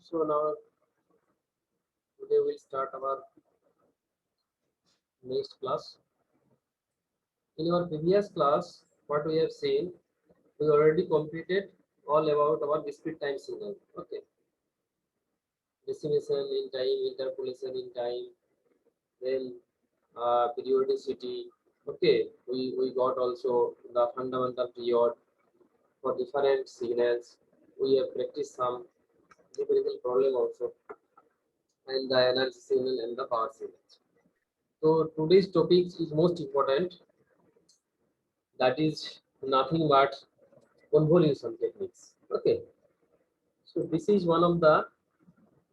So now today we'll start our next class. In our previous class, what we have seen, we already completed all about our discrete time signal. Okay, decimation in time, interpolation in time, then periodicity. Okay, we got also the fundamental period for different signals. We have practiced some numerical problem also, and the energy signal and the power signals. So today's topic is most important. That is nothing but convolution techniques. Okay, so this is one of the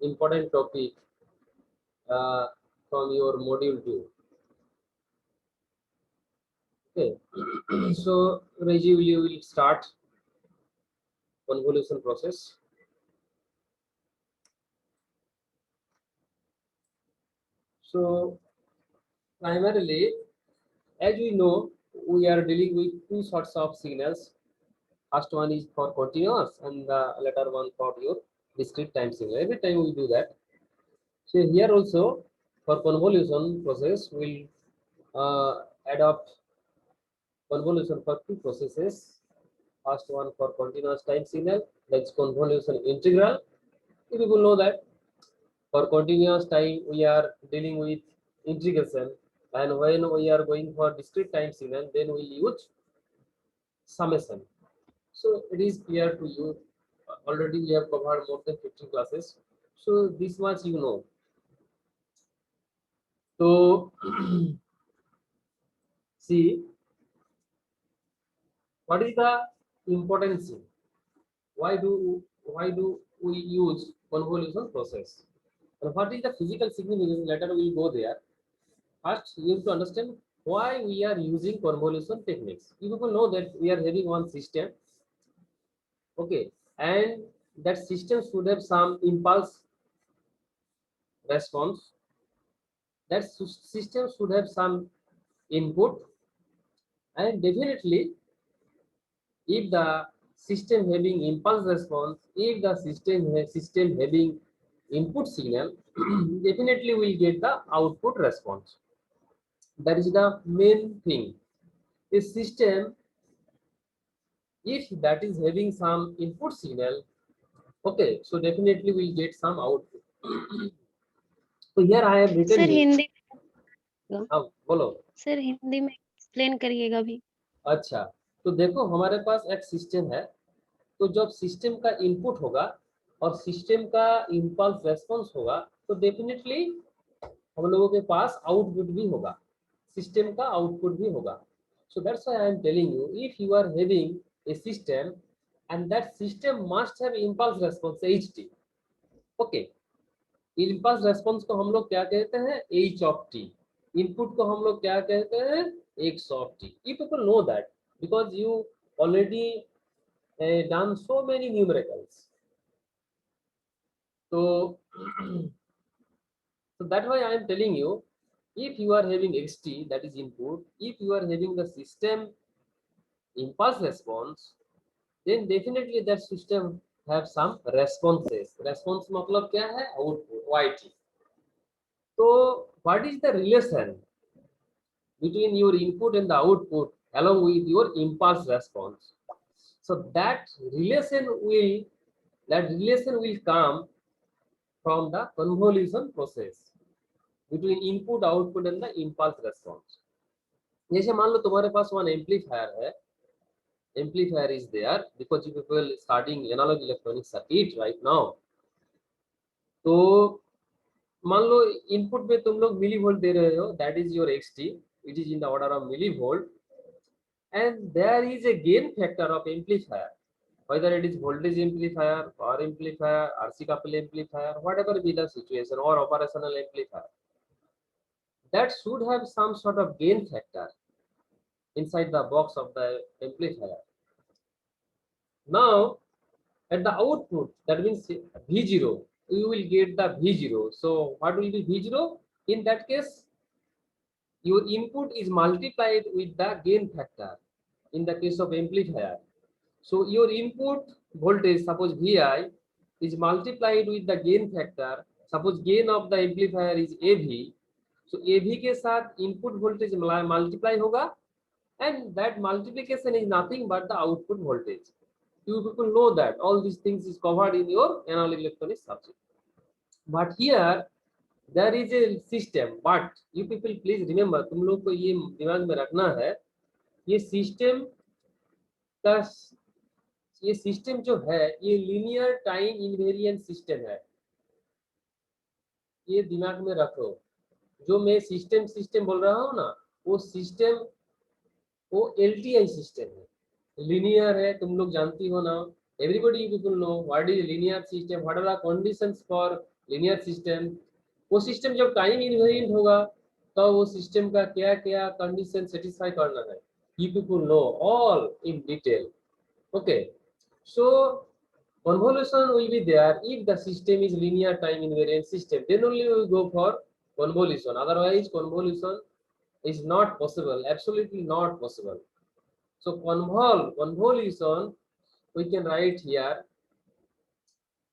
important topic uh, from your module 2. Okay, so Reggie, you will start convolution process. So primarily, as we know, we are dealing with two sorts of signals. First one is for continuous, and the latter one for your discrete time signal. Every time we do that. So here also for convolution process, we'll adopt convolution for two processes. First one for continuous time signal, that's convolution integral. You people know that for continuous time we are dealing with integration, and when we are going for discrete time signal, then we use summation. So it is clear to you. Already we have covered more than 15 classes. So this much you know. So see what is the importance? Why do we use convolution process? And what is the physical significance? Later we will go there. First, you have to understand why we are using convolution techniques. You people know that we are having one system, okay, and that system should have some impulse response. That system should have some input, and definitely if the system having impulse response, if the system having input signal, definitely will get the output response. That is the main thing. A system, if that is having some input signal, okay, so definitely we'll get some output. So here I have written sir here. Hindi हाँ बोलो। Sir Hindi में explain करिएगा भी। अच्छा, तो देखो हमारे पास एक सिस्टम है, तो जब सिस्टम का इनपुट होगा और सिस्टम का इम्पल्स रेस्पॉन्स होगा, तो डेफिनेटली हम लोगों के पास आउटपुट भी होगा, सिस्टम का आउटपुट भी होगा. So that's why I am telling you, if you are having a system and that system must have impulse response H T. Okay, impulse response को हम लोग क्या कहते हैं, एच ऑफ टी. इनपुट को हम लोग क्या कहते हैं, x of T. You people know that because you already done so many numericals. So so that's why I am telling you, if you are having xt, that is input, if you are having the system impulse response, then definitely that system have some responses. Response मतलब क्या है, output yt. So what is the relation between your input and the output along with your impulse response? So that relation will come from the convolution process between input output and the impulse response. जैसे मान लो तुम्हारे पास one amplifier है, amplifier is there because you people starting analogue electronic circuit right now. तो मान लो input में तुम लोग मिली वोल्ट दे रहे हो, that is your X T, it is in the order of millivolt, and there is a gain factor of amplifier, whether it is voltage amplifier, power amplifier, RC coupled amplifier, whatever be the situation, or operational amplifier, that should have some sort of gain factor inside the box of the amplifier. Now at the output, that means V0, you will get the V0. So what will be V0? In that case, your input is multiplied with the gain factor in the case of amplifier. So your input voltage, suppose Vi, is multiplied with the gain factor. Suppose gain of the amplifier is AV. So AV के साथ input voltage multiply होगा, and that multiplication is nothing but the output voltage. You people know that all these things is covered in your analog electronics subject. But here there is a system. But you people please remember, तुम लोग को ये दिमाग में रखना है, ये system का, ये सिस्टम जो है ये लीनियर टाइम इनवेरिएंट सिस्टम है, ये दिमाग में रखो. जो मैं सिस्टम बोल रहा हूँ ना, वो सिस्टम वो एलटीआई सिस्टम है, लीनियर है, तुम लोग जानती हो ना. Everybody people know what is linear system, what are the conditions for linear system. वो सिस्टम जब टाइम इनवेरिएंट होगा तो वो सिस्टम का क्या क्या कंडीशन सेटिस्फाई करना है, you people know all in detail. Okay, so convolution will be there if the system is linear time invariant system. Then only we will go for convolution. Otherwise, convolution is not possible. Absolutely not possible. So convolution we can write here.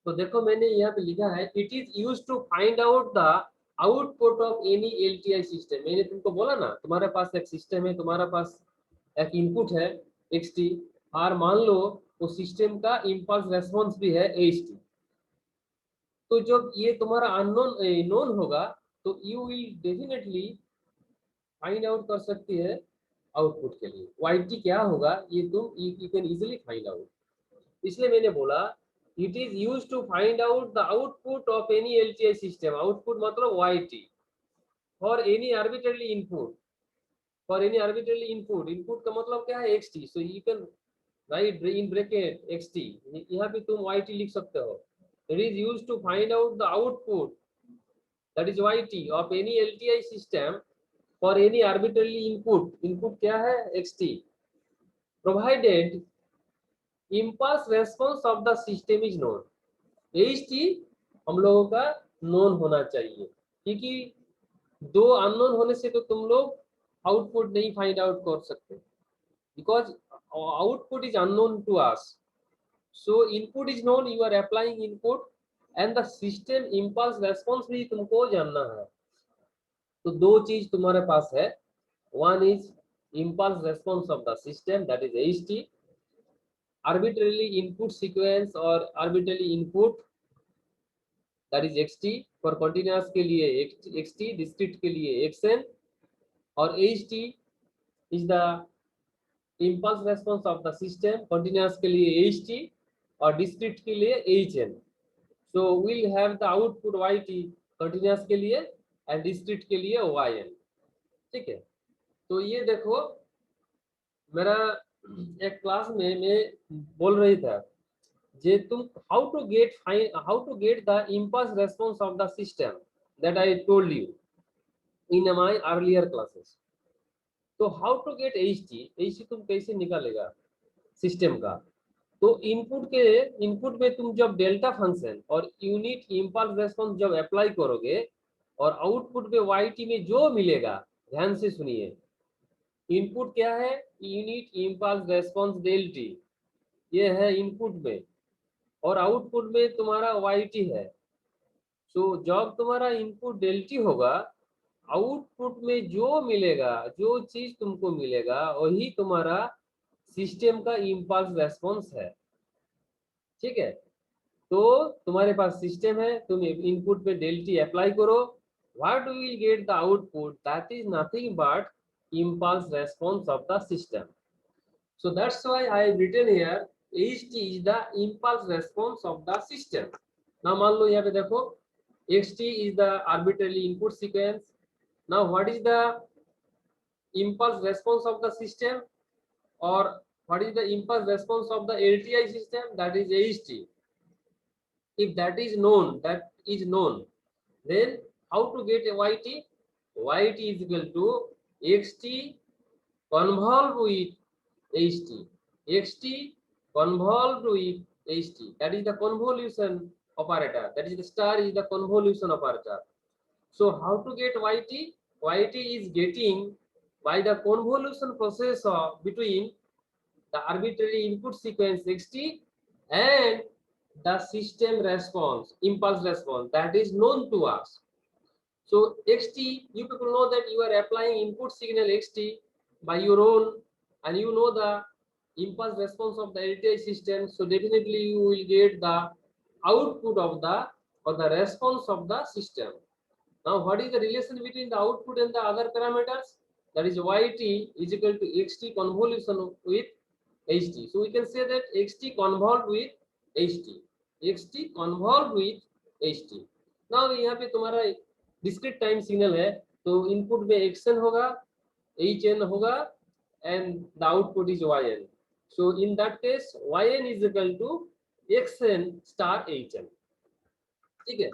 तो देखो मैंने यहाँ पे लिखा है, it is used to find out the output of any LTI system. मैंने तुमको बोला ना, तुम्हारे पास एक सिस्टम है, तुम्हारा पास एक इनपुट है xt, और मान लो वो सिस्टम का इम्पल्स रेस्पॉन्स भी है एच टी. तो जब ये तुम्हारा अननोन नोन होगा तो you will definitely find out कर सकती है आउटपुट के लिए वाई टी क्या होगा, ये तुम you can easily find out. इसलिए मैंने बोला it is use to find out the output of any LTI system. Output मतलब Y T for any arbitrary input. For any arbitrary input, input का मतलब क्या है, X T. So you can write in bracket xt, यहाँ पे तुम yt लिख सकते हो. It is used to find out the output, that is yt of any LTI system for any arbitrary input. Input क्या है, xt, provided impulse response of the system is known. ht हम लोगों का known होना चाहिए, क्योंकि दो unknown होने से तो तुम लोग आउटपुट नहीं फाइंड आउट कर सकते, because output is unknown to us. So input is known, you are applying input, and the system impulse response भी तुमको जानना है. तो दो चीज तुम्हारे पास है. One is impulse response of the system, that is HT, arbitrarily input sequence or arbitrarily input, that is XT. For continuous के लिए XT, discrete के लिए XN, और HT is the impulse response of the system. Continuous के लिए HT और discrete के लिए HN. So we'll have the output YT continuous के लिए and discrete के लिए YN. ठीक है. तो ये देखो, मेरा एक क्लास में मैं बोल रही था जे तुम how to get the impulse response of the system that I told you in my earlier classes. तो हाउ टू गेट HT तुम कैसे निकालेगा सिस्टम का. तो इनपुट में तुम जब डेल्टा फंक्शन और यूनिट इम्पल्स रेस्पॉन्स जब अप्लाई करोगे और आउटपुट में YT में जो मिलेगा, ध्यान से सुनिए, इनपुट क्या है, यूनिट इम्पल्स रेस्पॉन्स डेल्टी, ये है इनपुट में, और आउटपुट में तुम्हारा YT है. सो जब तुम्हारा इनपुट डेल्टी होगा, आउटपुट में जो मिलेगा, जो चीज तुमको मिलेगा, वही तुम्हारा सिस्टम का इम्पल्स रेस्पॉन्स है. ठीक है. तो तुम्हारे पास सिस्टम है, तुम इनपुट पे डेल्टी अप्लाई करो, what will get the output, that is nothing but impulse response of the system. So that's why I have written here HT is the impulse response of the system. ना मान लो यहाँ पे देखो, XT is the arbitrary input sequence. Now what is the impulse response of the system, or what is the impulse response of the LTI system, that is HT. If that is known, then how to get a YT? YT is equal to XT convolved with HT. XT convolved with HT, that is the convolution operator, that is the star is the convolution operator. So how to get YT? YT is getting by the convolution process of between the arbitrary input sequence XT and the system response, impulse response, that is known to us. So XT, you people know that you are applying input signal XT by your own, and you know the impulse response of the LTI system. So definitely you will get the output of the or the response of the system. Now, what is the relation between the output and the other parameters? That is YT is equal to XT convolution with HT. So we can say that XT convolved with HT. XT convolved with HT. Now यहाँ पे तुम्हारा discrete time signal है, तो input में XN होगा, HN होगा, and the output is YN. So in that case, YN is equal to XN star HN. ठीक है.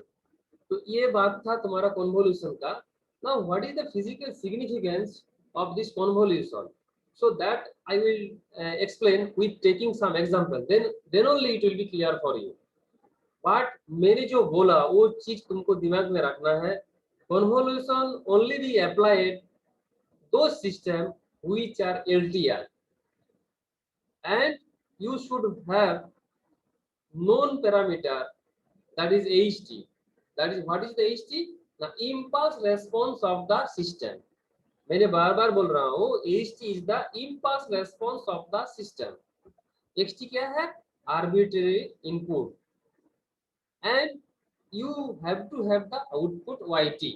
तो ये बात था तुम्हारा कन्वोल्यूशन का. Now what is the physical significance of this convolution? So that I will explain with taking some example, then only it will be clear for you. But मैंने जो बोला वो चीज तुमको दिमाग में रखना है. Convolution only be applied those system which are LTI, and you should have known parameter, that is HT. That is, what is the HT? The impulse response of the system. मैंने बार बार बोल रहा हूँ, HT is the impulse response of the system. XT क्या है? Arbitrary input, and you have to have the output YT.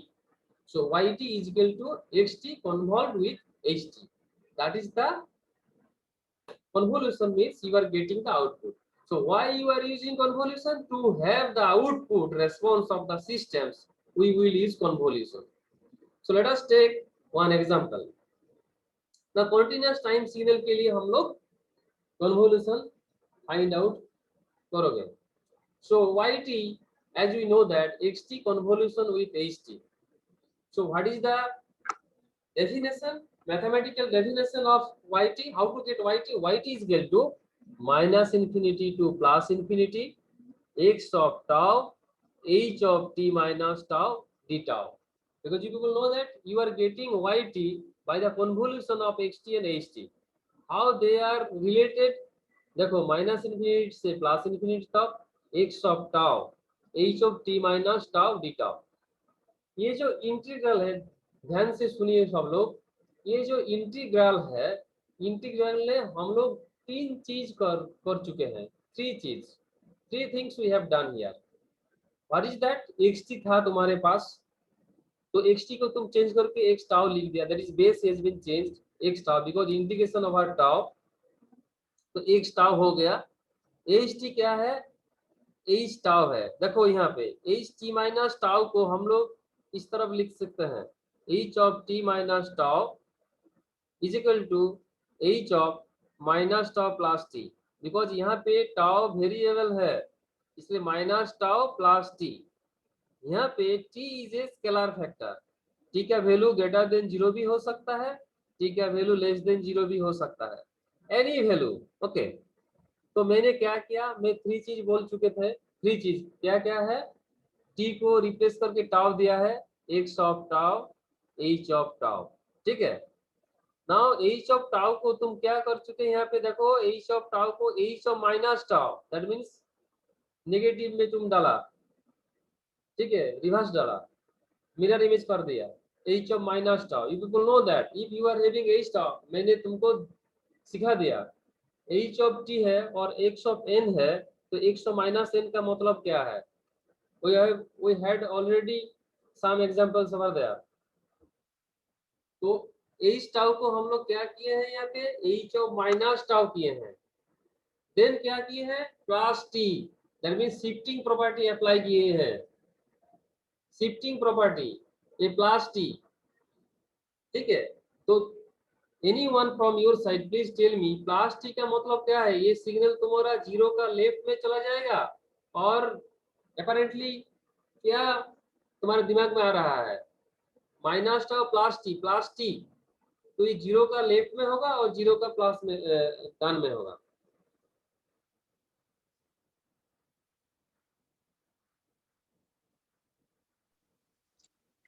So YT is equal to XT convolved with HT. That is the convolution, means you are getting the output. So why you are using convolution? To have the output response of the systems, we will use convolution. So let us take one example. The continuous time signal के लिए हम लोग convolution find out करोगे. So YT, as we know that XT convolution with HT. So what is the definition? Mathematical definition of YT. How to get YT? YT is equal to minus infinity to plus infinity x of tau h of t minus tau d tau. Because you people know that you are getting YT by the convolution of XT and HT. How they are related, देखो minus infinity से plus infinity तक X of tau H of T minus tau D tau. ये जो integral है, ध्यान से सुनिए सब लोग, ये जो इंटीग्रल है, इंटीग्रल में हम लोग तीन चीज कर चुके हैं, three things we have done here. What is that? xt था तुम्हारे पास, तो xt को तुम चेंज करके x टाउ लिख दिया, that is base has been changed x tau because integration of R tau, तो x टाउ हो गया। ht क्या है? h टाउ है। देखो यहाँ पे ht माइनस टाउ को हम लोग इस तरफ लिख सकते हैं, h of t minus tau is equal to h of minus tau plus t, because यहाँ पे टाउ वेरिएबल है इसलिए माइनस टाउ प्लस t। यहाँ पे t is a scalar factor, t का वैल्यू ग्रेटर देन 0 भी हो सकता है, t का वैल्यू लेस देन 0 भी हो सकता है, एनी वैल्यू। ओके, तो मैंने क्या किया, मैं थ्री चीज बोल चुके थे, थ्री चीज क्या क्या है, t को रिप्लेस करके टाउ दिया है, x of tau h of tau, ठीक है। नाउ h ऑफ टाउ को तुम क्या कर चुके हैं, यहाँ पे देखो h ऑफ टाउ को h of minus tau, that means negative में तुम डाला, ठीक है, रिवर्स डाला, मिरर इमेज कर दिया, h of minus tau. You people know that if you are having h tau, मैंने तुमको सिखा दिया h ऑफ t है और x ऑफ n है, तो x ऑफ माइनस n का मतलब क्या है, we had already some examples over there। तो h टाउ को हम लोग क्या किए हैं, यहाँ पे h ऑफ माइनस टाउ किए हैं, देन क्या किए हैं plus t, that means shifting property apply किए हैं, शिफ्टिंग प्रॉपर्टी ये प्लस t, ठीक है। तो anyone from your side please tell me plus t का मतलब क्या है, ये सिग्नल तुम्हारा जीरो का लेफ्ट में चला जाएगा और अपैरेंटली क्या तुम्हारे दिमाग में आ रहा है, माइनस टाउ प्लस टी, तो ये जीरो का लेफ्ट में होगा और जीरो का प्लस में डन में होगा।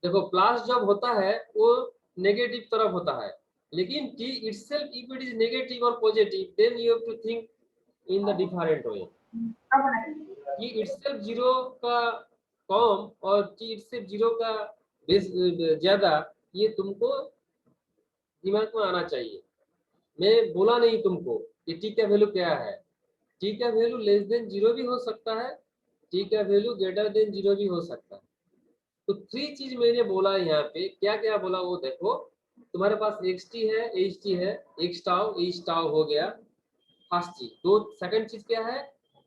देखो प्लस जब होता है वो नेगेटिव तरफ होता है, लेकिन t itself if it is negative or positive then you have to think in the different way। t itself zero का कम और t itself जीरो का ज्यादा, ये तुमको दिमाग में आना चाहिए। मैं बोला नहीं तुमको कि t का वैल्यू क्या है, t का वैल्यू लेस देन जीरो भी हो सकता है, t का वैल्यू ग्रेटर देन जीरो भी हो सकता है। तो थ्री चीज मैंने बोला यहाँ पे, क्या क्या बोला वो देखो, तुम्हारे पास xt है, ht है, x टाउ h टाउ हो गया फर्स्ट चीज। दो सेकंड चीज क्या है,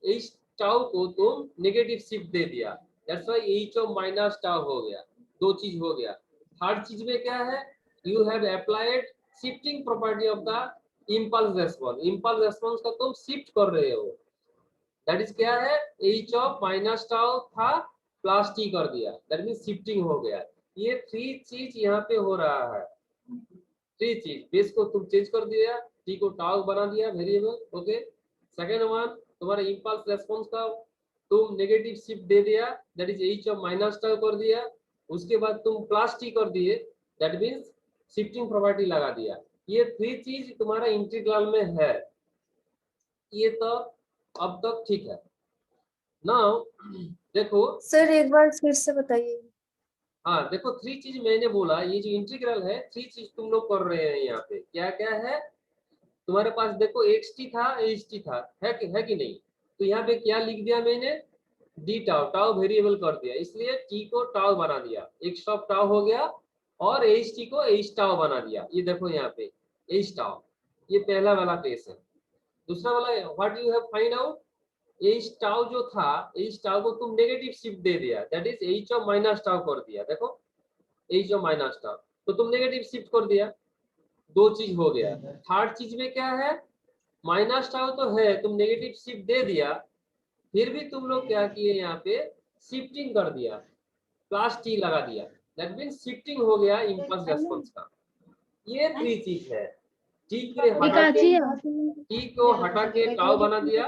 h टाउ को तुम नेगेटिव शिफ्ट दे दिया, that's why h of minus tau हो गया, दो चीज हो गया। थर्ड चीज में क्या है, you have applied shifting property of the impulse response, impulse response को तुम शिफ्ट कर रहे हो, दैट इज क्या है, h ऑफ माइनस टाउ था प्लस t कर दिया, दैट मींस शिफ्टिंग हो गया। ये थ्री चीज यहाँ पे हो रहा है, थ्री चीज, बेस को तुम चेंज कर दिया, t को टाउ बना दिया वेरिएबल, ओके। सेकंड वन तुम्हारा इंपल्स रेस्पॉन्स का तुम नेगेटिव शिफ्ट दे दिया, that is h of minus tau कर दिया, उसके बाद तुम प्लस t कर दिए, दैट मींस शिफ्टिंग प्रॉपर्टी लगा दिया। ये थ्री चीज तुम्हारा इंटीग्रल में है, ये तो अब तक ठीक है। नाउ देखो सर एक बार फिर से बताइए। हाँ देखो थ्री चीज मैंने बोला, ये जो इंटीग्रल है थ्री चीज तुम लोग कर रहे हैं यहाँ पे, क्या क्या है तुम्हारे पास, देखो xt था ht था, है कि नहीं, तो यहाँ पे क्या लिख दिया मैंने, डी टाउ, टाउ वेरिएबल कर दिया, इसलिए t को टाउ बना दिया, x ऑफ टाउ हो गया, और ht को h टाउ बना दिया। ये देखो यहाँ पे h टाउ, ये पहला वाला केस है। दूसरा वाला what you have find out, h tau जो था, h टाउ को तुम नेगेटिव शिफ्ट दे दिया, that is h of minus tau कर दिया, देखो h ऑफ माइनस टाउ, तो तुम नेगेटिव शिफ्ट कर दिया, दो चीज हो गया। थर्ड चीज में क्या है, माइनस टाउ तो है, तुम नेगेटिव शिफ्ट दे दिया, फिर भी तुम लोग क्या किए यहाँ पे शिफ्टिंग कर दिया, प्लस टी लगा दिया, दैट मींस शिफ्टिंग हो गया इंपल्स रेस्पॉन्स का। ये थ्री चीज है, टी को हटा के, टी को हटा के टाउ बना दिया,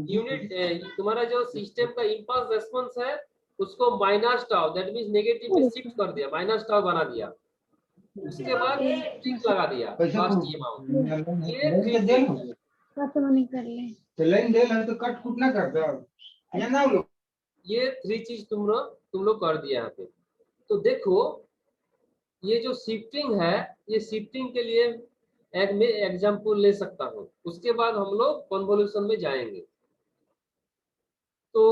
यूनिट तुम्हारा जो सिस्टम का इंपल्स रेस्पॉन्स है उसको minus tau, that means negative में शिफ्ट कर दिया, माइनस टाउ बना दिया, उसके बाद टिक लगा दिया लास्ट ये अमाउंट। ये कर ले। ये 3 चीज तुम लोग कर दिया यहाँ पे। तो देखो ये जो शिफ्टिंग है, ये शिफ्टिंग के लिए एक मैं एग्जांपल ले सकता हूँ, उसके बाद हम लोग कन्वोल्यूशन में जाएंगे। तो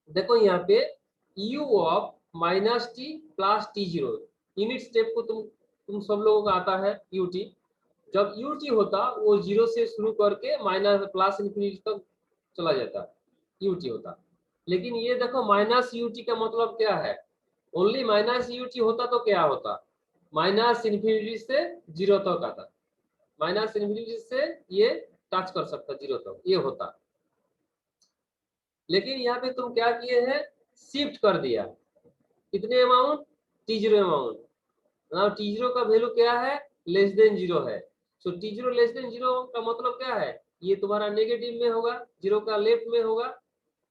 देखो यहाँ पे u of minus T plus T zero, unit step को तुम सब लोगों को आता है ut। जब ut होता वो जीरो से शुरू करके माइनस प्लस इन्फिनिटी तक चला जाता, ut होता। लेकिन ये देखो माइनस ut का मतलब क्या है, ओनली माइनस ut होता तो क्या होता, माइनस इन्फिनिटी से जीरो तक आता, माइनस इन्फिनिटी से ये टच कर सकता जीरो तक, ये होता। लेकिन यहाँ पे तुम क्या किए हैं, शिफ्ट कर दिया कितने अमाउंट, t0 अमाउंट। ना t0 का वैल्यू क्या है, लेस देन जीरो है। सो t0 लेस देन जीरो का मतलब क्या है, ये तुम्हारा नेगेटिव में होगा, जीरो का लेफ्ट में होगा।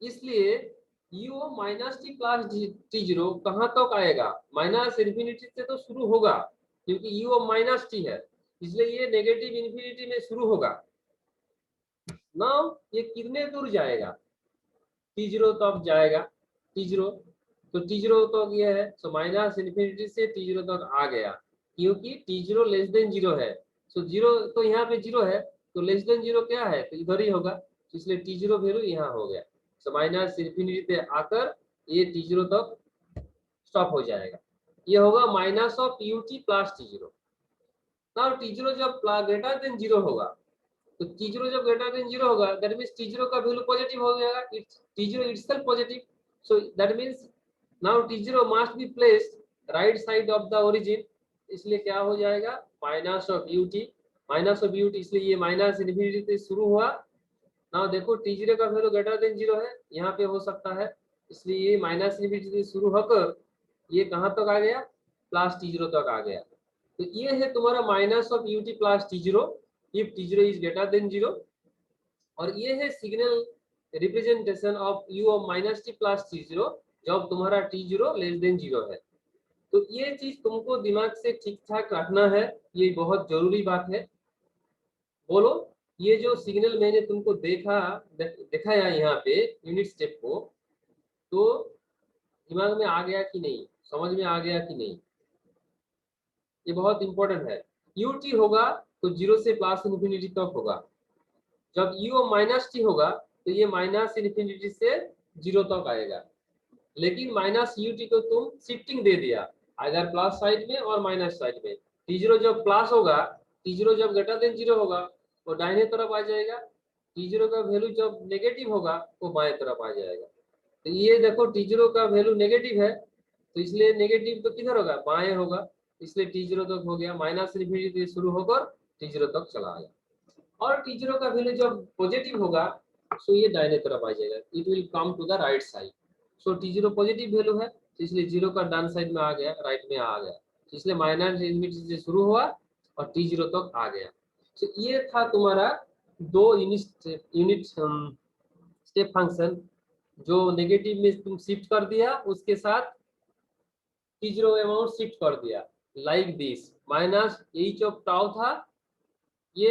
इसलिए u minus T plus t0 कहाँ तक आएगा, माइनस इन्फिनिटी से तो शुरू होगा क्योंकि u माइनस टी है, इसलिए ये नेगेटिव इन्फिनिटी में शुरू होगा। नाउ ये कितने दूर जाएगा, t0 तक जाएगा, t0 तो t0 तक ये है, सो माइनस इन्फिनिटी से t0 तक आ गया क्योंकि t0 लेस देन जीरो है। सो जीरो तो यहाँ पे जीरो है, तो लेस देन जीरो क्या है, तो इधर ही होगा, इसलिए t0 वैल्यू यहाँ हो गया। सो माइनस इन्फिनिटी से आकर ये t0 तक स्टॉप हो जाएगा, ये होगा minus of ut plus t0। Now t0 जब ग्रेटर देन जीरो होगा, तो t0 जब ग्रेटर देन जीरो होगा, दैट मींस t0 का वैल्यू पॉजिटिव हो जाएगा, t0 itself positive. So that means now t0 must be placed right side of the origin, इसलिए क्या हो जाएगा, minus of ut, minus of ut, इसलिए ये माइनस इन्फिनिटी से शुरू हुआ। नाउ देखो t0 का वैल्यू ग्रेटर देन जीरो है, यहाँ पे हो सकता है, इसलिए ये माइनस इन्फिनिटी से शुरू होकर ये कहाँ तक आ गया, प्लस t0 तक आ गया। तो ये है तुम्हारा minus of ut plus t0 if t0 is greater than 0। और ये है signal representation of u of minus T plus t0 जब तुम्हारा t0 लेस देन 0 है। तो ये चीज तुमको दिमाग से ठीक ठाक रखना है, ये बहुत जरूरी बात है। बोलो ये जो सिग्नल मैंने तुमको दिखाया यहाँ पे यूनिट स्टेप को, तो दिमाग में आ गया कि नहीं, समझ में आ गया कि नहीं, ये बहुत इंपॉर्टेंट है। ut होगा तो जीरो से प्लस इन्फिनिटी तक होगा, जब u माइनस टी होगा तो ये माइनस इन्फिनिटी से जीरो तक आएगा। लेकिन माइनस ut को तुम शिफ्टिंग दे दिया अगर प्लस साइड में और माइनस साइड में, t0 जब प्लस होगा, t0 जब ग्रेटर देन जीरो होगा वो दाहिने तरफ आ जाएगा, t0 का वैल्यू जब नेगेटिव होगा वो बाएं तरफ आ जाएगा। तो ये देखो t0 का वैल्यू नेगेटिव है, तो इसलिए नेगेटिव तो किधर होगा, बाएं होगा, इसलिए t0 तक हो गया, माइनस इन्फिनिटी से शुरू होकर t0 तक चला गया। और t0 का वैल्यू जब पॉजिटिव होगा सो ये दाहिने तरफ आ जाएगा, it will come to the right side. So t0 positive value है, इसलिए जीरो का डाउन साइड में आ गया, राइट में आ गया, इसलिए माइनस इन्फिनिटी से शुरू हुआ और t0 तक आ गया। तो ये था तुम्हारा दो यूनिट स्टेप फंक्शन, जो नेगेटिव में तुम शिफ्ट कर दिया, उसके साथ t0 अमाउंट शिफ्ट कर दिया, like this minus h of tau था, ये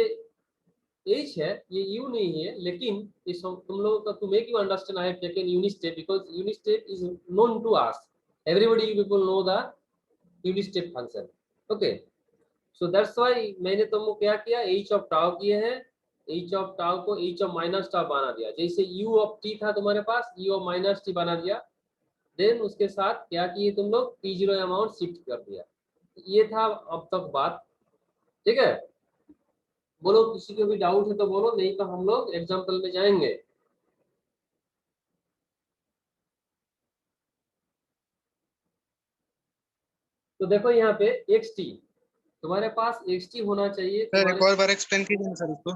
h है, ये u नहीं है, लेकिन ये तुम लोगों का to make you understand I have taken unit step because unit step is known to us, everybody you people know the unit step function. Okay, so that's why मैंने तुमको क्या किया, h ऑफ टाउ किए हैं, h of tau को h of minus tau बना दिया, जैसे u ऑफ t था तुम्हारे पास, u ऑफ माइनस t बना दिया, देन उसके साथ क्या किए तुम लोग, t0 अमाउंट शिफ्ट कर दिया। ये था अब तक बात, ठीक है। बोलो किसी को भी डाउट है तो बोलो, नहीं तो हम लोग एग्जांपल में जाएंगे। तो देखो यहाँ पे xt, तुम्हारे पास xt होना चाहिए, सर एक तुम्हारे और बार एक्सप्लेन कीजिए ना सर इसको।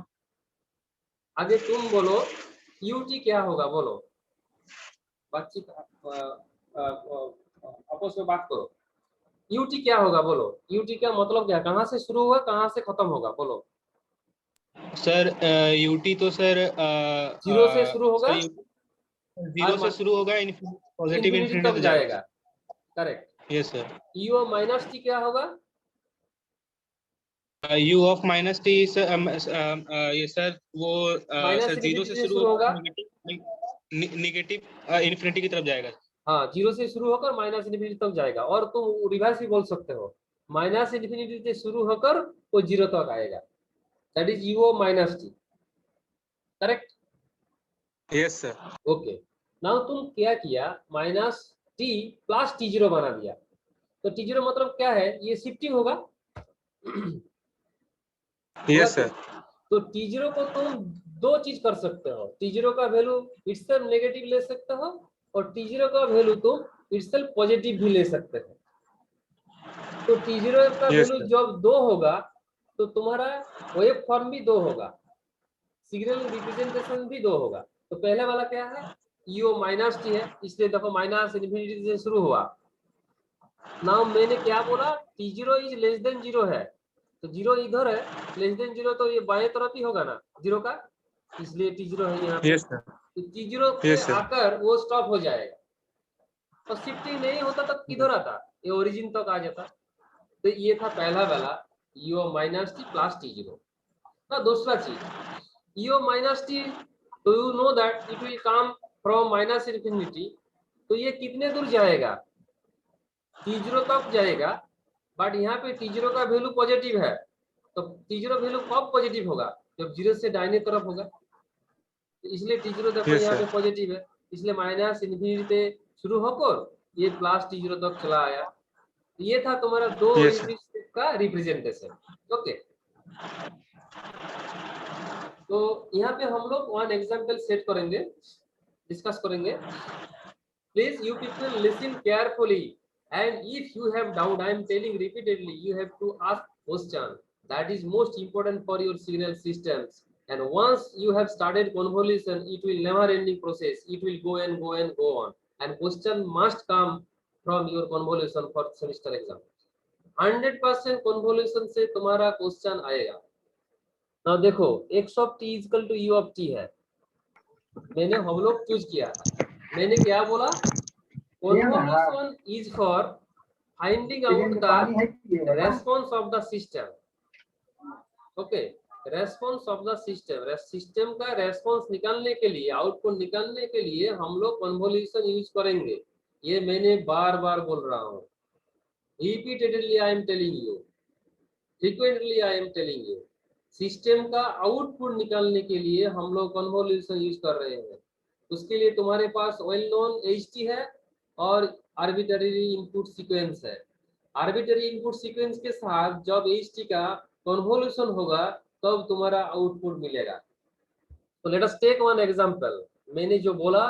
आगे तुम बोलो ut क्या होगा, बोलो बातचीत आपस में बात करो, ut क्या होगा बोलो, ut का मतलब क्या, कहाँ से शुरू हुआ कहाँ से खत्म होगा, बोलो। सर यूटी तो सर जीरो से शुरू होगा, जीरो से शुरू होगा, पॉजिटिव इन्फिनिटी इन्फिनिटी तक जाएगा, correct. Yes sir. u of minus T क्या होगा? u ऑफ माइनस टी ये सर वो माइनस सर जीरो इन्फिनिटी से से शुरू शुरू होगा। होकर नेगेटिव इन्फिनिटी की तरफ जाएगा। हाँ, जीरो से शुरू होकर माइनस इन्फिनिटी तक जाएगा, और तुम रिवर्स भी बोल सकते हो, माइनस इन्फिनिटी से शुरू होकर वो जीरो तक आएगा, that is u of minus T. Correct? Yes sir. Okay, now तुम क्या किया, minus T plus T zero बना दिया। तो टी जीरो मतलब क्या है, ये शिफ्टिंग होगा। होगा यस क्या? सर। तो टी जीरो को तुम दो चीज कर सकते हो, टी जीरो का वैल्यू इटसेल्फ नेगेटिव ले सकते हो, और टी जीरो का वैल्यू तुम इटसेल्फ पॉजिटिव भी ले सकते हो। तो टी जीरो का यस वैल्यू सर। जब दो होगा तो तुम्हारा वेव फॉर्म भी दो होगा, सिग्नल रिप्रेजेंटेशन भी दो होगा। तो पहले वाला क्या है, u माइनस टी है, इसलिए देखो माइनस इन्फिनिटी से शुरू हुआ। नाउ मैंने क्या बोला, T zero is less than zero है, तो जीरो इधर है, लेस देन जीरो तो ये बाएं तरफ ही होगा ना जीरो का, इसलिए टी जीरो है यहाँ पे। Yes sir. तो टी जीरो पे यस सर। आकर वो स्टॉप हो जाएगा, और शिफ्टिंग नहीं होता तब किधर आता, ये ओरिजिन तक आ जाता। तो ये था पहला वाला, u minus T plus T zero. ना दूसरा चीज, u माइनस टी, तो you know that it will come from minus infinity, तो ये कितने दूर जाएगा, टी जीरो तक जाएगा, बट यहाँ पे टी जीरो का वैल्यू पॉजिटिव है, तो टी जीरो वैल्यू कब पॉजिटिव होगा, जब जीरो से दाहिने तरफ होगा। तो इसलिए टी जीरो देखो यस यहाँ सर। पे पॉजिटिव है, इसलिए माइनस इन्फिनिटी से शुरू होकर ये प्लस टी जीरो तक चला आया। ये था तुम्हारा दो यस सर। यूनिट का रिप्रेजेंटेशन। ओके, तो यहाँ पे हम लोग वन एग्जांपल सेट करेंगे, डिस्कस करेंगे। Please, you people listen carefully, and if you have doubt, I am telling repeatedly, you have to ask question. That is most important for your signal systems. And once you have started convolution, it will never ending process. It will go and go and go on. And question must come from your convolution for semester exam. 100% convolution से तुम्हारा question आएगा। ना देखो, x of t is equal to u of t है, मैंने हम लोग choose किया है। मैंने क्या बोला, convolution is for finding out the response of the system. Okay, response of the system, system का रेस्पॉन्स निकालने के लिए, आउटपुट निकालने के लिए हम लोग convolution यूज करेंगे। ये मैंने बार बार बोल रहा हूँ, repeatedly I am telling you, frequently I am telling you, system का आउटपुट निकालने के लिए हम लोग कन्वोल्यूशन यूज कर रहे हैं। उसके लिए तुम्हारे पास वेल नोन HT है और आर्बिट्ररी इनपुट सीक्वेंस है। आर्बिट्ररी इनपुट सीक्वेंस के साथ जब HT का कन्वोल्यूशन होगा तब तुम्हारा आउटपुट मिलेगा। तो let us take one example, मैंने जो बोला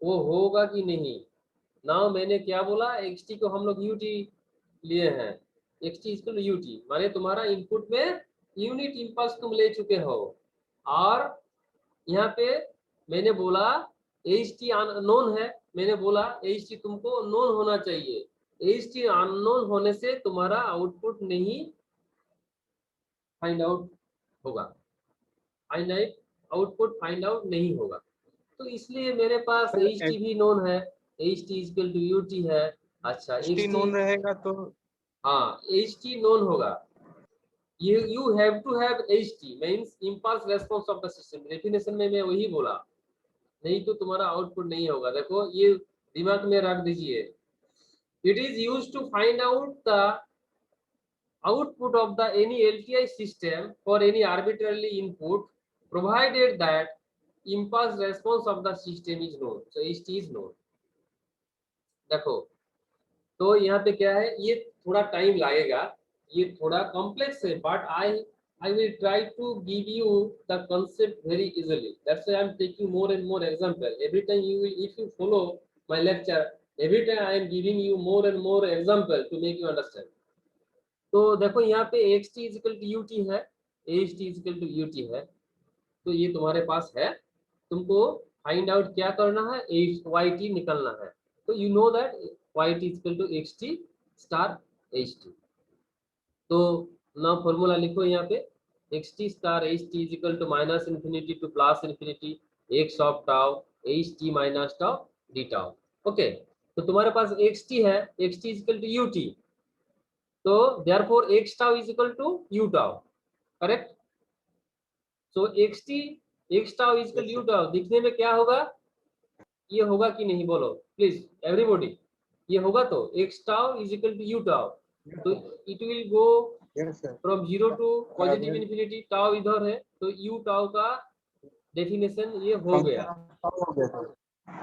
वो होगा कि नहीं। नाउ मैंने क्या बोला, XT को हम लोग UT लिए हैं, XT is equal to UT, माने तुम्हारा इनपुट में यूनिट इंपल्स तुम ले चुके हो, और यहाँ पे मैंने बोला HT अननोन है, मैंने बोला HT तुमको नोन होना चाहिए। HT अननोन होने से तुम्हारा आउटपुट नहीं फाइंड आउट होगा, फाइनाइट आउटपुट फाइंड आउट नहीं होगा। तो इसलिए मेरे पास HT भी नोन है, HT is equal to UT है। अच्छा, HT HT, नोन रहेगा तो हाँ HT नोन होगा, you have to have HT means impulse response of the system, definition में मैं वही बोला, नहीं तो तुम्हारा आउटपुट नहीं होगा। देखो ये दिमाग में रख दीजिए, it is used to find out the output of the any LTI system for any arbitrarily input provided that impulse response of the system is known, so HT is known। देखो तो यहाँ पे क्या है, ये थोड़ा टाइम लगेगा, ये थोड़ा कॉम्प्लेक्स है, but I will try to give you the concept very easily. That's why I'm taking more and more example. Every time you will, if you follow my lecture, every time I am giving you more and more example to make you understand. तो देखो यहाँ पे xt is equal to ut है, ht is equal to ut है, तो ये तुम्हारे पास है। तुमको फाइंड आउट क्या करना है, yt निकलना है। तो you know that yt is equal to xt star ht। तो ना फॉर्मूला लिखो यहाँ पे, xt star ht is equal to minus infinity to plus infinity x of tau ht minus tau D tau. Okay, तो तुम्हारे पास xt है, xt is equal to ut, तो therefore x tau is equal to u tau, correct. So x tau is equal to u tau दिखने में क्या होगा, ये होगा कि नहीं बोलो प्लीज एवरीबॉडी, ये होगा तो x tau is equal to u tau, तो it will go from 0 to positive infinity, tau इधर है, तो u टाउ का डेफिनेशन ये हो गया,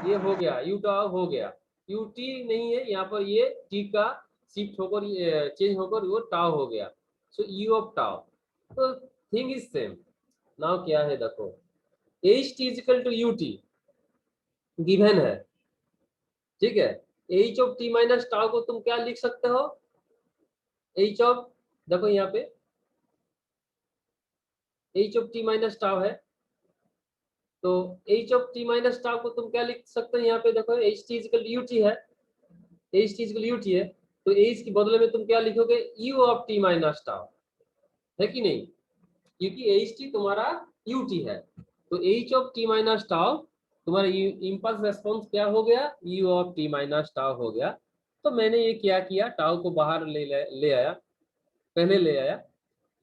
ये हो गया, u टाउ हो गया, ut नहीं है यहाँ पर, ये t का शिफ्ट होकर चेंज होकर वो टाउ हो गया, सो u ऑफ टाउ, तो थिंग इज सेम। नाउ क्या है देखो, h t is equal to ut given है, ठीक है। h of t minus tau को तुम क्या लिख सकते हो, h ऑफ, देखो यहाँ पे h of t minus tau है, तो h of t minus tau को तुम क्या लिख सकते हो, यहाँ पे देखो h t is equal to ut है, h t is equal to ut है, तो h के बदले में तुम क्या लिखोगे, u of t minus tau, है कि नहीं, क्योंकि h t तुम्हारा ut है, तो h of t minus tau तुम्हारा इम्पल्स रेस्पॉन्स क्या हो गया, u of t minus tau हो गया। तो मैंने ये क्या किया, टाउ को बाहर ले आया, पहले ले आया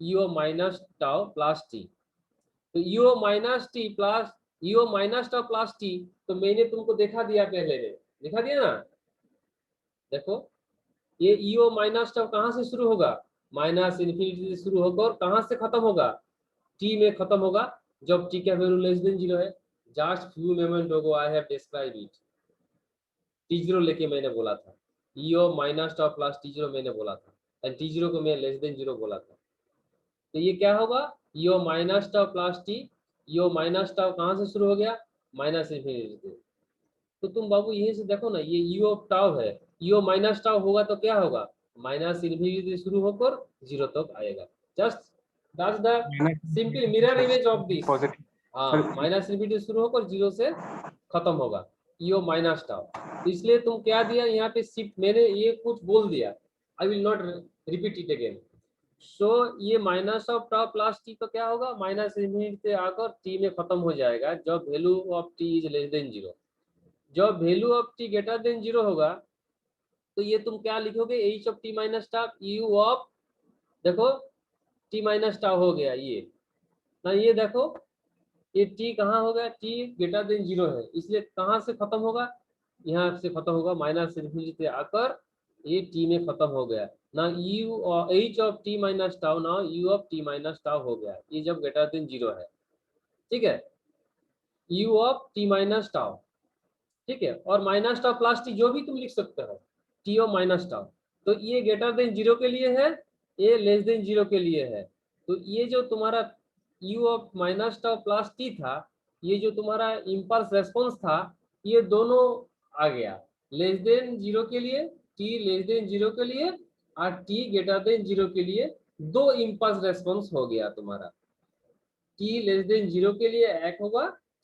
u minus tau plus t, तो u minus T plus u minus tau plus t, तो मैंने तुमको दिखा दिया, पहले में दिखा दिया ना, देखो ये u माइनस टाउ कहाँ से शुरू होगा, माइनस इन्फिनिटी से शुरू होकर कहाँ से खत्म होगा, t में खत्म होगा, जब t का वैल्यू लेस देन 0 है। Just few moment ago I have describe it, t0 लेके मैंने बोला था, u minus tau plus t0 मैंने बोला था, एंड t0 को मैं लेस देन 0 बोला था, तो ये क्या होगा, u minus tau plus t, u minus tau कहाँ से शुरू हो गया, माइनस इन्फिनिटी से, तो तुम बाबू यहीं से देखो ना, ये u ऑफ टाउ है, u माइनस टाउ होगा तो क्या होगा, माइनस इन्फिनिटी से शुरू होकर 0 तक आएगा, just that's the simple mirror image of this. हाँ, माइनस इन्फिनिटी से शुरू होकर 0 से खत्म होगा, u माइनस टाउ, तो इसलिए तुम क्या दिया यहाँ पे शिफ्ट, मैंने ये कुछ बोल दिया, I will not repeat it again. So ये minus of tau plus T तो क्या होगा, माइनस इन्फिनिटी से आकर टी में खत्म हो जाएगा, जब value of T is less than 0, जब value of T greater than 0 होगा, तो ये तुम क्या लिखोगे, H of T minus tau you of, देखो टी माइनस टाउ हो गया ये ना, ये देखो ये t कहाँ हो गया, t ग्रेटर देन 0 है, इसलिए कहाँ से खत्म होगा, यहाँ से खत्म होगा, माइनस इन्फिनिटी से आकर ये t में खत्म हो गया ना, u h of t minus tau ना u of t minus tau हो गया, ये जब ग्रेटर देन 0 है, ठीक है, u of t minus tau, ठीक है, और माइनस टाउ प्लस टी जो भी तुम लिख सकते हो, टी ओ माइनस टाउ, तो ये ग्रेटर देन 0 के लिए है, ये लेस देन 0 के लिए है, तो ये जो तुम्हारा u of minus tau plus T था, ये जो तुम्हारा इम्पल्स रेस्पॉन्स था, ये दोनों आ गया, लेस देन 0 के लिए, t लेस देन 0 के लिए, और t ग्रेटर देन 0 के लिए, दो इम्पल्स रेस्पॉन्स हो गया तुम्हारा, t लेस देन 0 के लिए एक होगा,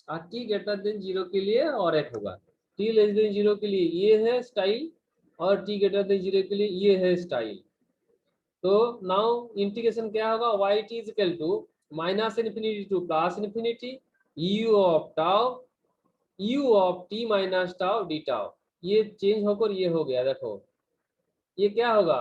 और t ग्रेटर देन 0 के लिए और एक होगा, t लेस देन 0 के लिए ये है स्टाइल, और t ग्रेटर देन 0 के लिए ये है स्टाइल। तो नाउ इंटीग्रेशन क्या होगा, y t is equal to minus infinity to plus infinity u of tau u of t minus tau D tau, ये चेंज होकर ये हो गया, देखो ये क्या होगा,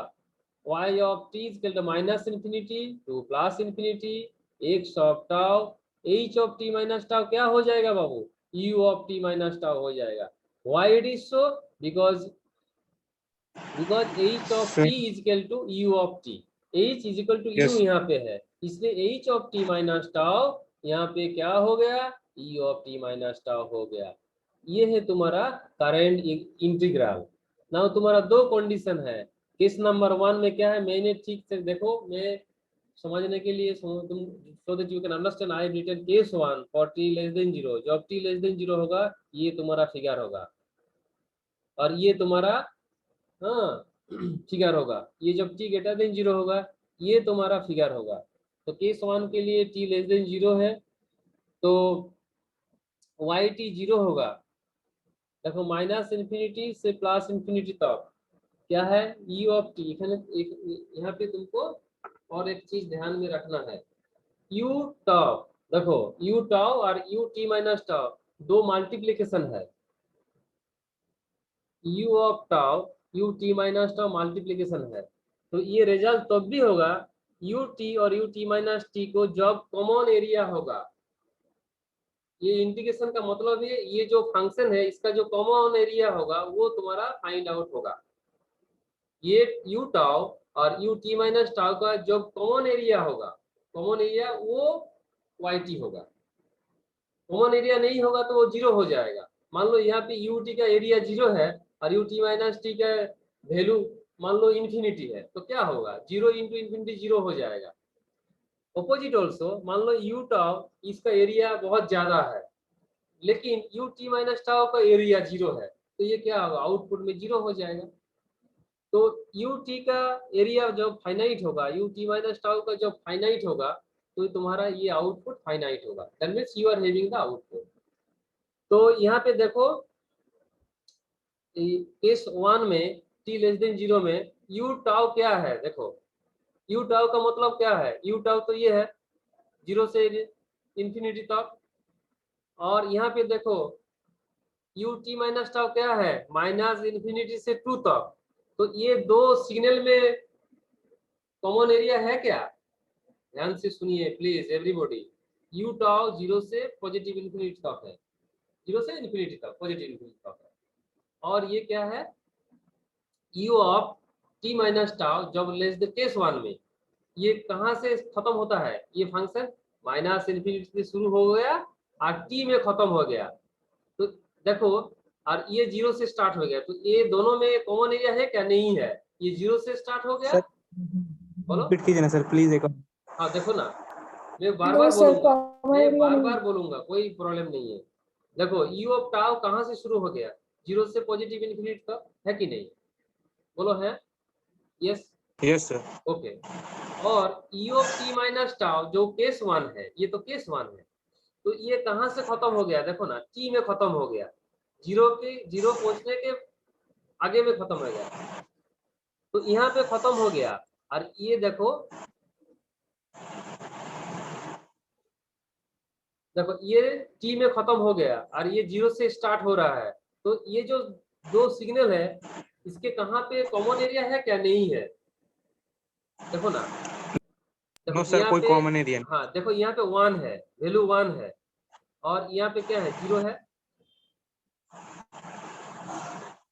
y ऑफ t is equal to minus infinity to plus infinity x of tau h of t minus tau क्या हो जाएगा बाबू, u of t minus tau हो जाएगा, why it is so, because h of t is equal to u of t, h is equal to u यहाँ पे है, इसलिए h of t minus tau यहाँ पे क्या हो गया, u of t minus tau हो गया, ये है तुम्हारा करंट इंटीग्रल। नाउ तुम्हारा दो कंडीशन है, केस नंबर 1 में क्या है, मैंने ठीक से देखो, मैं समझने के लिए तुम so that you can understand, I have written case 1 for t less than 0, जब t लेस देन 0 होगा ये तुम्हारा फिगर होगा, और ये तुम्हारा हाँ फिगर होगा, ये जब t ग्रेटर देन 0 होगा ये तुम्हारा फिगर होगा। तो केस 1 के लिए t लेस देन 0 है, तो y t 0 होगा, देखो माइनस इन्फिनिटी से प्लस इन्फिनिटी तक क्या है, u ऑफ t, यहाँ पे तुमको और एक चीज ध्यान में रखना है, u टाउ, देखो u टाउ और u t माइनस टाउ दो मल्टीप्लिकेशन है, u of tau u t minus tau multiplication है, तो ये रिजल्ट तब भी होगा u t और u t माइनस टी को जब कॉमन एरिया होगा। ये इंटीग्रेशन का मतलब है ये जो फंक्शन है इसका जो कॉमन एरिया होगा वो तुम्हारा फाइंड आउट होगा। ये u टाउ और u t माइनस टाउ का जो कॉमन एरिया होगा, कॉमन एरिया वो yt होगा। कॉमन एरिया नहीं होगा तो वो जीरो हो जाएगा। मान लो यहाँ पे यू टी का एरिया जीरो है और यू टी माइनस टी का वैल्यू मान लो इन्फिनिटी है, तो क्या होगा, जीरो इंटू इन्फिनिटी जीरो हो जाएगा। ऑपोजिट ऑल्सो, मान लो यू टाउ इसका एरिया बहुत ज्यादा है लेकिन यू टी माइनस टाउ का एरिया जीरो है, तो ये क्या होगा, आउटपुट में जीरो हो जाएगा। तो यू टी का एरिया जब फाइनाइट होगा, यू टी माइनस टाउ का जब फाइनाइट होगा तो तुम्हारा ये आउटपुट फाइनाइट होगा, that means you are having the output. तो यहाँ पे देखो केस 1 में t लेस देन 0 में u टाउ क्या है, देखो u टाउ का मतलब क्या है, u टाउ तो ये है 0 से इंफिनिटी तक, और यहाँ पे देखो u t माइनस टाउ क्या है, माइनस इंफिनिटी से 2 तक। तो ये दो सिग्नल में कॉमन एरिया है क्या, ध्यान से सुनिए प्लीज एवरीबॉडी। u टाउ 0 से पॉजिटिव इंफिनिटी तक है, 0 से इंफिनिटी तक पॉजिटिव इंफिनिटी तक है, और ये क्या है u of t minus tau जब लेस द केस 1 में ये कहाँ से खत्म होता है, ये फंक्शन माइनस इंफिनिटी से शुरू हो गया और t में खत्म हो गया। तो देखो और ये 0 से स्टार्ट हो गया, तो ये दोनों में कॉमन एरिया है क्या, नहीं है, ये 0 से स्टार्ट हो गया। सर बोलो रिपीट कीजिए ना सर प्लीज एक बार। हाँ देखो ना, मैं बार नो बार सर, बोलूंगा, कॉमन मैं एरिया बार नहीं। बार बोलूंगा, कोई प्रॉब्लम नहीं है। देखो u ऑफ टाउ कहाँ से शुरू हो गया, 0 से पॉजिटिव इंफिनिटी तक, है कि नहीं, बोलो है, यस यस सर। ओके। और e of t minus tau जो केस 1 है, ये तो केस 1 है, तो ये कहाँ से खत्म हो गया, देखो ना t में खत्म हो गया, 0 पहुंचने के आगे में खत्म हो गया, तो यहाँ पे खत्म हो गया। और ये देखो ये t में खत्म हो गया और ये 0 से स्टार्ट हो रहा है, तो ये जो दो सिग्नल है इसके कहाँ पे कॉमन एरिया है क्या, नहीं है, देखो ना, नो सर यहाँ कोई पे कॉमन एरिया नहीं। हाँ देखो यहाँ पे 1 है, वैल्यू 1 है, और यहाँ पे क्या है, 0 है।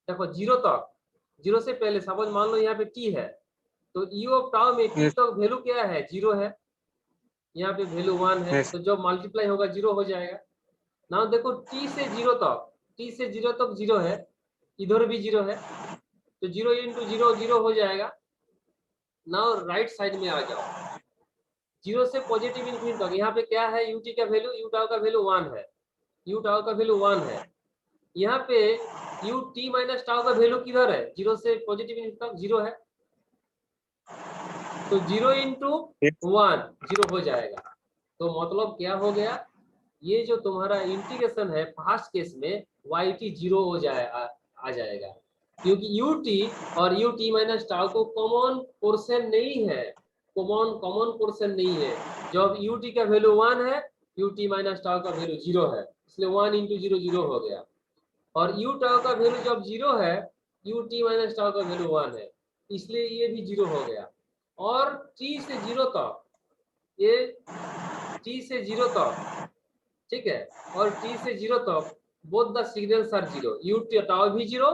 देखो 0 तक, 0 से पहले सपोज मान लो यहाँ पे t है, तो u ऑफ टाउ में t तक वैल्यू क्या है, 0 है, यहाँ पे वैल्यू 1 है, Yes. तो जब मल्टीप्लाई होगा 0 हो जाएगा। नाउ देखो t से 0 तक, t से 0 तक 0 है, इधर भी 0 है, तो 0 इंटू 0 0 हो जाएगा। नाउ राइट साइड में आ जाओ, 0 से पॉजिटिव इंफिनिटी तक, यहाँ पे क्या है, u t का वैल्यू, u टाउ का वैल्यू 1 है, u टाउ का वैल्यू 1 है, यहाँ पे u t माइनस टाउ का वैल्यू किधर है, 0 से पॉजिटिव इंफिनिटी तक 0 है, तो 0 इंटू 1 0 हो जाएगा। तो मतलब क्या हो गया, ये जो तुम्हारा इंटीग्रेशन है फर्स्ट केस में yt 0 हो आ जाएगा, क्योंकि ut और ut माइनस टाउ को कॉमन पोर्शन नहीं है, कॉमन पोर्शन नहीं है। जब ut का वैल्यू 1 है, ut माइनस टाउ का वैल्यू 0 है, इसलिए 1 इंटू 0 0 हो गया, और u टाउ का वैल्यू जब 0 है, ut माइनस टाउ का वैल्यू 1 है, इसलिए ये भी 0 हो गया। और t से 0 तक, ये t से 0 तक, ठीक है, और t से 0 तक both the signals are 0, u tau भी 0